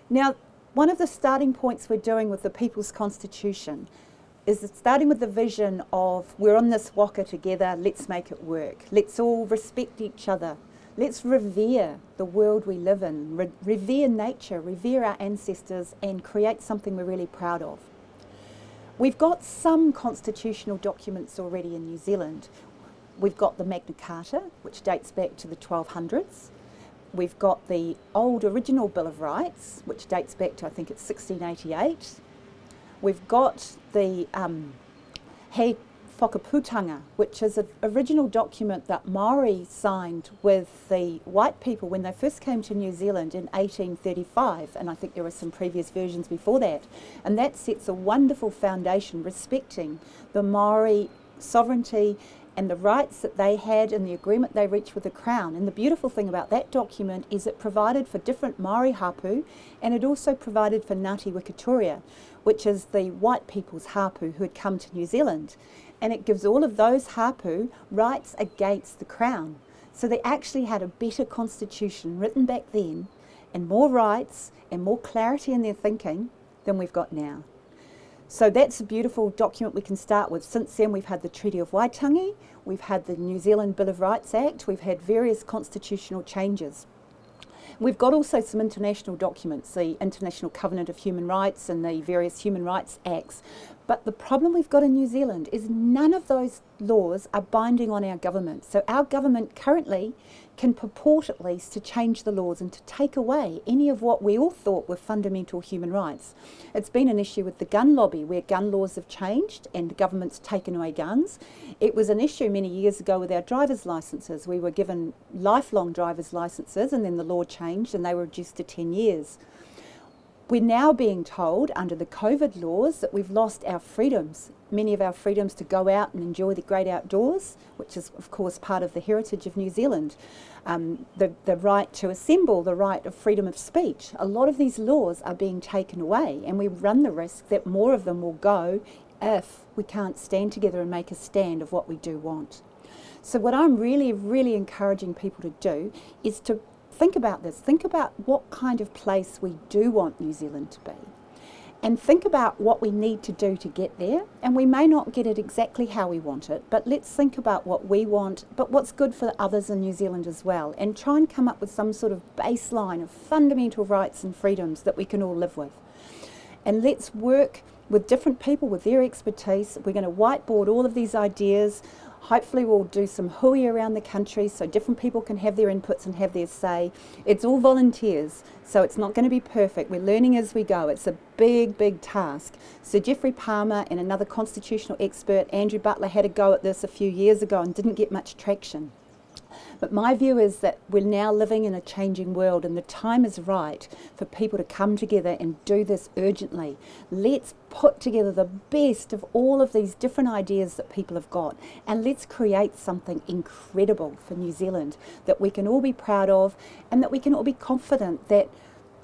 Now, one of the starting points we're doing with the People's Constitution is starting with the vision of we're on this waka together, let's make it work. Let's all respect each other. Let's revere the world we live in, revere nature, revere our ancestors, and create something we're really proud of. We've got some constitutional documents already in New Zealand. We've got the Magna Carta, which dates back to the 1200s. We've got the old original Bill of Rights, which dates back to, I think it's 1688. We've got the Hei Whakaputanga, which is an original document that Maori signed with the white people when they first came to New Zealand in 1835, and I think there were some previous versions before that. And that sets a wonderful foundation respecting the Maori sovereignty and the rights that they had in the agreement they reached with the Crown. And the beautiful thing about that document is it provided for different Maori hapu, and it also provided for Ngāti Wikitoria, which is the white people's hapu who had come to New Zealand. And it gives all of those hapu rights against the Crown. So they actually had a better constitution written back then, and more rights and more clarity in their thinking than we've got now. So that's a beautiful document we can start with. Since then we've had the Treaty of Waitangi, we've had the New Zealand Bill of Rights Act, we've had various constitutional changes. We've got also some international documents, the International Covenant of Human Rights and the various human rights acts. But the problem we've got in New Zealand is none of those laws are binding on our government. So our government currently can purport at least to change the laws and to take away any of what we all thought were fundamental human rights. It's been an issue with the gun lobby where gun laws have changed and the government's taken away guns. It was an issue many years ago with our driver's licences. We were given lifelong driver's licences and then the law changed and they were reduced to 10 years. We're now being told under the COVID laws that we've lost our freedoms, many of our freedoms to go out and enjoy the great outdoors, which is of course part of the heritage of New Zealand, the right to assemble, the right of freedom of speech. A lot of these laws are being taken away and we run the risk that more of them will go if we can't stand together and make a stand of what we do want. So what I'm really encouraging people to do is to think about this. Think about what kind of place we do want New Zealand to be. And think about what we need to do to get there. And we may not get it exactly how we want it, but let's think about what we want, but what's good for others in New Zealand as well. And try and come up with some sort of baseline of fundamental rights and freedoms that we can all live with. And let's work with different people with their expertise. We're going to whiteboard all of these ideas. Hopefully we'll do some hui around the country so different people can have their inputs and have their say. It's all volunteers, so it's not going to be perfect. We're learning as we go. It's a big task. Sir Geoffrey Palmer and another constitutional expert, Andrew Butler, had a go at this a few years ago and didn't get much traction. But my view is that we're now living in a changing world and the time is right for people to come together and do this urgently. Let's put together the best of all of these different ideas that people have got and let's create something incredible for New Zealand that we can all be proud of and that we can all be confident that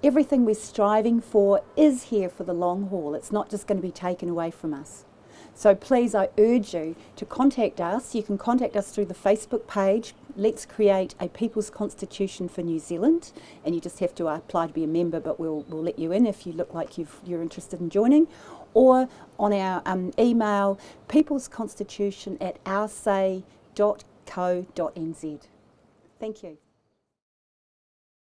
everything we're striving for is here for the long haul. It's not just going to be taken away from us. So please, I urge you to contact us. You can contact us through the Facebook page. Let's create a People's Constitution for New Zealand. And you just have to apply to be a member, but we'll let you in if you look like you're interested in joining. Or on our email, peoplesconstitution@oursay.co.nz. Thank you.